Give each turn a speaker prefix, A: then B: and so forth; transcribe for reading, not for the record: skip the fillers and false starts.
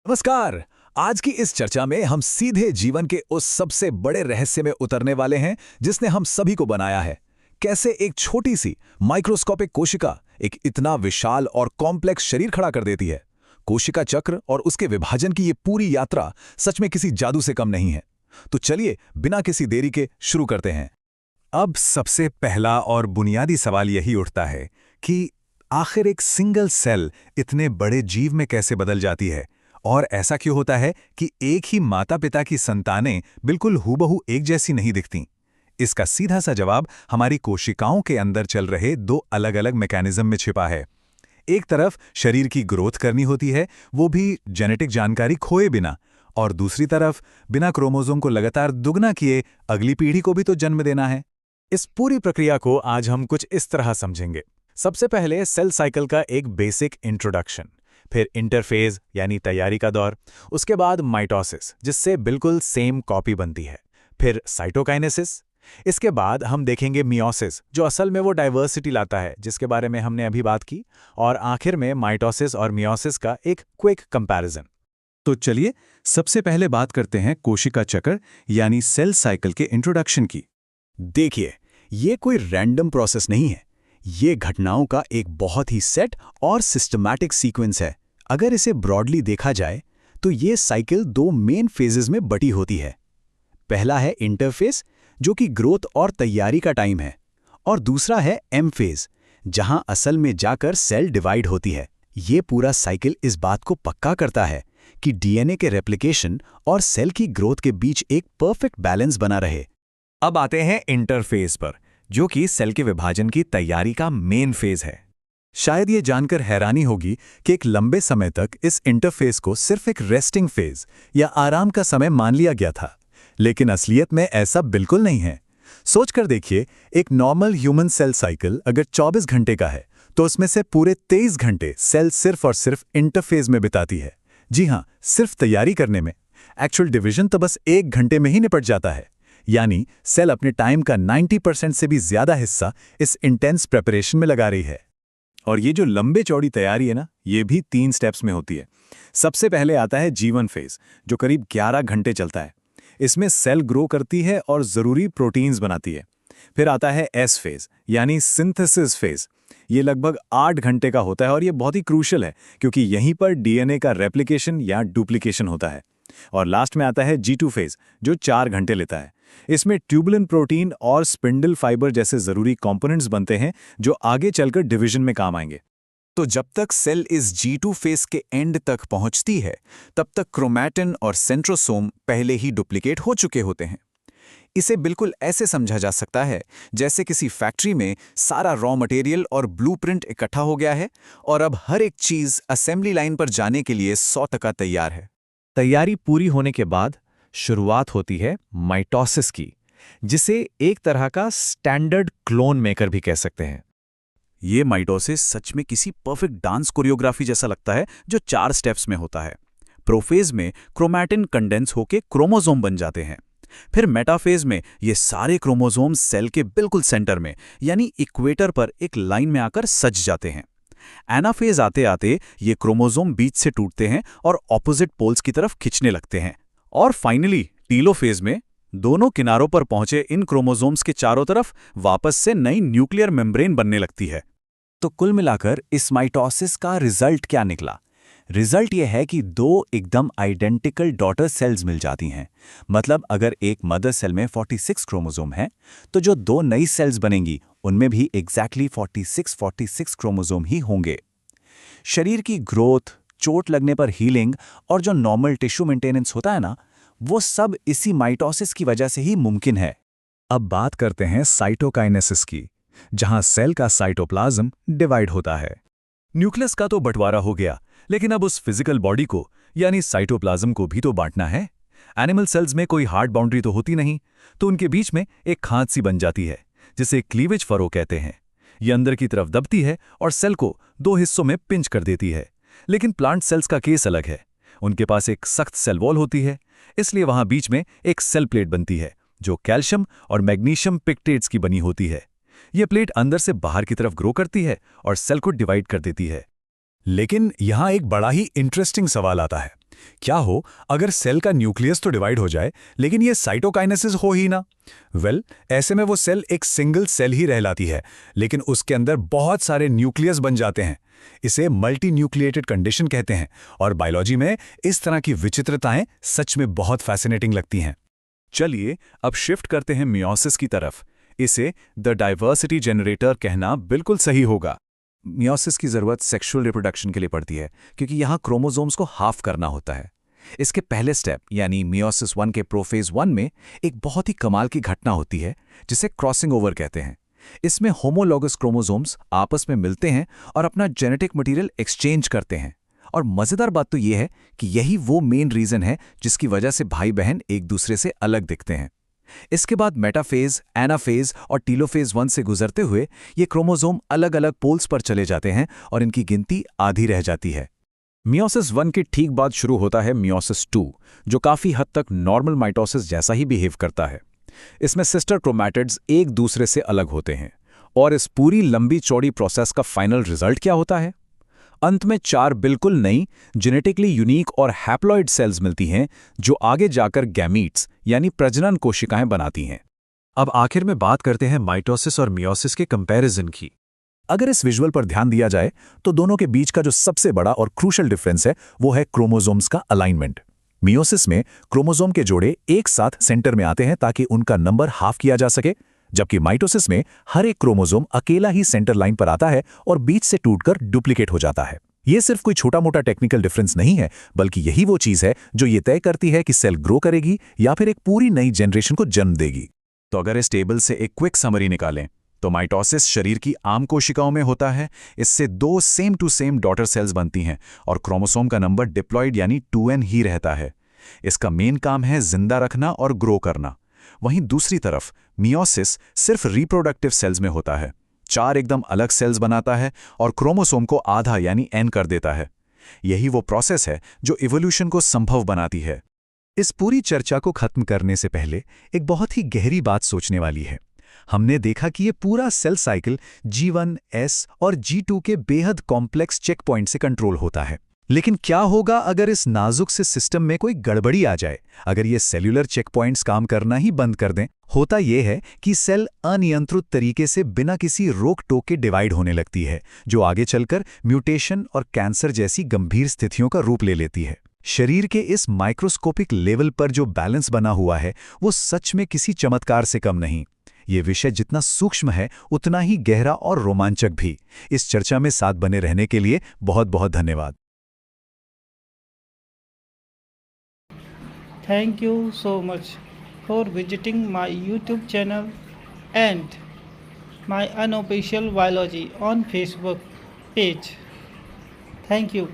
A: नमस्कार। आज की इस चर्चा में हम सीधे जीवन के उस सबसे बड़े रहस्य में उतरने वाले हैं जिसने हम सभी को बनाया है। कैसे एक छोटी सी माइक्रोस्कोपिक कोशिका एक इतना विशाल और कॉम्प्लेक्स शरीर खड़ा कर देती है। कोशिका चक्र और उसके विभाजन की ये पूरी यात्रा सच में किसी जादू से कम नहीं है। तो चलिए बिना किसी देरी के शुरू करते हैं। अब सबसे पहला और बुनियादी सवाल यही उठता है कि आखिर एक सिंगल सेल इतने बड़े जीव में कैसे बदल जाती है, और ऐसा क्यों होता है कि एक ही माता पिता की संतानें बिल्कुल हूबहू एक जैसी नहीं दिखतीं? इसका सीधा सा जवाब हमारी कोशिकाओं के अंदर चल रहे दो अलग अलग मैकेनिज्म में छिपा है। एक तरफ शरीर की ग्रोथ करनी होती है, वो भी जेनेटिक जानकारी खोए बिना, और दूसरी तरफ बिना क्रोमोसोम को लगातार दुगना किए अगली पीढ़ी को भी तो जन्म देना है। इस पूरी प्रक्रिया को आज हम कुछ इस तरह समझेंगे। सबसे पहले सेल साइकिल का एक बेसिक इंट्रोडक्शन, फिर इंटरफेज यानी तैयारी का दौर, उसके बाद माइटोसिस जिससे बिल्कुल सेम कॉपी बनती है, फिर साइटोकाइनेसिस, इसके बाद हम देखेंगे मियोसिस जो असल में वो डाइवर्सिटी लाता है जिसके बारे में हमने अभी बात की, और आखिर में माइटोसिस और मियोसिस का एक क्विक कंपैरिजन।
B: तो चलिए सबसे पहले बात करते हैं कोशिका चक्र यानी सेल साइकिल के इंट्रोडक्शन की।
A: देखिए, ये कोई रैंडम प्रोसेस नहीं है। ये घटनाओं का एक बहुत ही सेट और सिस्टमैटिक सीक्वेंस है। अगर इसे ब्रॉडली देखा जाए तो ये साइकिल दो मेन फेजेस में बटी होती है। पहला है इंटरफेस जो कि ग्रोथ और तैयारी का टाइम है, और दूसरा है एम फेज जहां असल में जाकर सेल डिवाइड होती है। ये पूरा साइकिल इस बात को पक्का करता है कि डीएनए के रेप्लिकेशन और सेल की ग्रोथ के बीच एक परफेक्ट बैलेंस बना रहे।
B: अब आते हैं इंटरफेज पर, जो कि सेल के विभाजन की तैयारी का मेन फेज है। शायद ये जानकर हैरानी होगी कि एक लंबे समय तक इस इंटरफेस को सिर्फ एक रेस्टिंग फेज या आराम का समय मान लिया गया था, लेकिन असलियत में ऐसा बिल्कुल नहीं है। सोचकर देखिए, एक नॉर्मल ह्यूमन सेल साइकिल अगर 24 घंटे का है तो उसमें से पूरे 23 घंटे सेल सिर्फ और सिर्फ इंटरफेज में बिताती है। जी हाँ, सिर्फ तैयारी करने में। एक्चुअल डिवीजन तो बस 1 घंटे में ही निपट जाता है। यानी सेल अपने टाइम का 90% से भी ज्यादा हिस्सा इस इंटेंस प्रिपरेशन में लगा रही है। और ये जो लंबे चौड़ी तैयारी है ना, ये भी 3 स्टेप्स में होती है। सबसे पहले आता है G1 फेज जो करीब 11 घंटे चलता है। इसमें सेल ग्रो करती है और ज़रूरी प्रोटीन्स बनाती है। फिर आता है S फेज यानी सिंथेसिस फेज। ये लगभग 8 घंटे का होता है और ये बहुत ही क्रूशल है क्योंकि यहीं पर डीएनए का रेप्लिकेशन या डुप्लीकेशन होता है। और लास्ट में आता है G2 फेज जो 4 घंटे लेता है। इसमें ट्यूबुलिन प्रोटीन और स्पिंडल फाइबर जैसे जरूरी कंपोनेंट्स बनते हैं जो आगे चलकर डिवीजन में काम आएंगे।
A: तो जब तक सेल इस G2 फेज के एंड तक पहुंचती है, तब तक क्रोमैटिन और सेंट्रोसोम पहले ही डुप्लीकेट हो चुके होते हैं। इसे बिल्कुल ऐसे समझा जा सकता है जैसे किसी फैक्ट्री में सारा रॉ मटेरियल और ब्लूप्रिंट इकट्ठा हो गया है और अब हर एक चीज असेंबली लाइन पर जाने के लिए 100% तैयार है।
B: तैयारी पूरी होने के बाद शुरुआत होती है माइटोसिस की, जिसे एक तरह का स्टैंडर्ड क्लोन मेकर भी कह सकते हैं।
A: ये माइटोसिस सच में किसी परफेक्ट डांस कोरियोग्राफी जैसा लगता है जो 4 स्टेप्स में होता है। प्रोफेज में क्रोमैटिन कंडेंस होकर क्रोमोसोम बन जाते हैं। फिर मेटाफेज में ये सारे क्रोमोसोम सेल के बिल्कुल सेंटर में यानी इक्वेटर पर एक लाइन में आकर सज जाते हैं। एनाफेज आते आते ये क्रोमोसोम बीच से टूटते हैं और ऑपोजिट पोल्स की तरफ खिंचने लगते हैं। और फाइनली टीलोफेज में दोनों किनारों पर पहुंचे इन क्रोमोसोम्स के चारों तरफ वापस से नई न्यूक्लियर मेम्ब्रेन बनने लगती है।
B: तो कुल मिलाकर इस माइटोसिस का रिजल्ट क्या निकला? रिजल्ट यह है कि 2 एकदम आइडेंटिकल डॉटर सेल्स मिल जाती हैं। मतलब अगर एक मदर सेल में 46 क्रोमोसोम है तो जो 2 नई सेल्स बनेंगी उनमें भी एग्जैक्टली 46 क्रोमोसोम ही होंगे। शरीर की ग्रोथ, चोट लगने पर हीलिंग और जो नॉर्मल टिश्यू मेंटेनेंस होता है ना, वो सब इसी माइटोसिस की वजह से ही मुमकिन है।
A: अब बात करते हैं साइटोकाइनेसिस की, जहां सेल का साइटोप्लाज्म डिवाइड होता है। न्यूक्लियस का तो बंटवारा हो गया, लेकिन अब उस फिजिकल बॉडी को यानी साइटोप्लाज्म को भी तो बांटना है। एनिमल सेल्स में कोई हार्ड बाउंड्री तो होती नहीं, तो उनके बीच में एक खांच सी बन जाती है जिसे क्लीवेज फरो कहते हैं। ये अंदर की तरफ दबती है और सेल को 2 हिस्सों में पिंच कर देती है। लेकिन प्लांट सेल्स का केस अलग है। उनके पास एक सख्त सेल वॉल होती है, इसलिए वहां बीच में एक सेल प्लेट बनती है जो कैल्शियम और मैग्नीशियम पिक्टेट्स की बनी होती है। यह प्लेट अंदर से बाहर की तरफ ग्रो करती है और सेल को डिवाइड कर देती है।
B: लेकिन यहाँ एक बड़ा ही इंटरेस्टिंग सवाल आता है। क्या हो अगर सेल का न्यूक्लियस तो डिवाइड हो जाए, लेकिन ये साइटोकाइनेसिस हो ही ना? ऐसे में वो सेल एक सिंगल सेल ही रहलाती है, लेकिन उसके अंदर बहुत सारे न्यूक्लियस बन जाते हैं। इसे मल्टी न्यूक्लिएटेड कंडीशन कहते हैं, और बायोलॉजी में इस तरह की विचित्रताएं सच में बहुत फैसिनेटिंग लगती हैं। चलिए अब शिफ्ट करते हैं मियोसिस की तरफ। इसे द डाइवर्सिटी जनरेटर कहना बिल्कुल सही होगा। मियोसिस की जरूरत सेक्सुअल रिप्रोडक्शन के लिए पड़ती है, क्योंकि यहाँ क्रोमोसोम्स को हाफ करना होता है। इसके पहले स्टेप यानी मियोसिस 1 के प्रोफेज 1 में एक बहुत ही कमाल की घटना होती है, जिसे क्रॉसिंग ओवर कहते हैं। इसमें होमोलॉगस क्रोमोसोम्स आपस में मिलते हैं और अपना जेनेटिक मटेरियल एक्सचेंज करते हैं। और मजेदार बात तो यह है कि यही वो मेन रीजन है जिसकी वजह से भाई बहन एक दूसरे से अलग दिखते हैं। इसके बाद मेटाफेज, एनाफेज और टीलोफेज 1 से गुजरते हुए ये क्रोमोसोम अलग अलग पोल्स पर चले जाते हैं और इनकी गिनती आधी रह जाती है। मियोसिस 1 के ठीक बाद शुरू होता है मियोसिस 2, जो काफी हद तक नॉर्मल माइटोसिस जैसा ही बिहेव करता है। इसमें सिस्टर क्रोमैटिड्स एक दूसरे से अलग होते हैं, और इस पूरी लंबी चौड़ी प्रोसेस का फाइनल रिजल्ट क्या होता है? अंत में 4 बिल्कुल नई जेनेटिकली यूनिक और हैप्लॉइड सेल्स मिलती हैं, जो आगे जाकर गैमीट्स यानी प्रजनन कोशिकाएं बनाती हैं। अब आखिर में बात करते हैं माइटोसिस और मियोसिस के कंपैरिजन की। अगर इस विजुअल पर ध्यान दिया जाए तो दोनों के बीच का जो सबसे बड़ा और क्रूशल डिफरेंस है वो है क्रोमोसोम्स का अलाइनमेंट। मियोसिस में क्रोमोसोम के जोड़े एक साथ सेंटर में आते हैं ताकि उनका नंबर हाफ किया जा सके, जबकि माइटोसिस में हर एक क्रोमोसोम अकेला ही सेंटर लाइन पर आता है और बीच से टूटकर डुप्लीकेट हो जाता है। ये सिर्फ कोई छोटा मोटा टेक्निकल डिफरेंस नहीं है, बल्कि यही वो चीज है जो ये तय करती है कि सेल ग्रो करेगी या फिर एक पूरी नई जनरेशन को जन्म देगी। तो अगर इस टेबल से एक क्विक समरी निकालें तो माइटोसिस शरीर की आम कोशिकाओं में होता है। इससे 2 same to same daughter cells बनती हैं और क्रोमोसोम का नंबर डिप्लॉइड यानी 2n ही रहता है। इसका मेन काम है जिंदा रखना और ग्रो करना। वहीं दूसरी तरफ मियोसिस सिर्फ रिप्रोडक्टिव सेल्स में होता है। 4 एकदम अलग सेल्स बनाता है और क्रोमोसोम को आधा यानी n कर देता है। यही वो प्रोसेस है जो इवोल्यूशन को संभव बनाती है। इस पूरी चर्चा को खत्म करने से पहले एक बहुत ही गहरी बात सोचने वाली है। हमने देखा कि ये पूरा सेल साइकिल G1, S और G2 के बेहद कॉम्प्लेक्स चेक पॉइंट से कंट्रोल होता है। लेकिन क्या होगा अगर इस नाजुक से सिस्टम में कोई गड़बड़ी आ जाए, अगर ये सेल्यूलर चेक पॉइंट्स काम करना ही बंद कर दें? होता यह है कि सेल अनियंत्रित तरीके से बिना किसी रोक टोक के डिवाइड होने लगती है, जो आगे चलकर म्यूटेशन और कैंसर जैसी गंभीर स्थितियों का रूप ले लेती है। शरीर के इस माइक्रोस्कोपिक लेवल पर जो बैलेंस बना हुआ है वो सच में किसी चमत्कार से कम नहीं। ये विषय जितना सूक्ष्म है उतना ही गहरा और रोमांचक भी। इस चर्चा में साथ बने रहने के लिए बहुत बहुत धन्यवाद।
C: Thank you so much for visiting my YouTube channel and my unofficial biology on Facebook page. Thank you.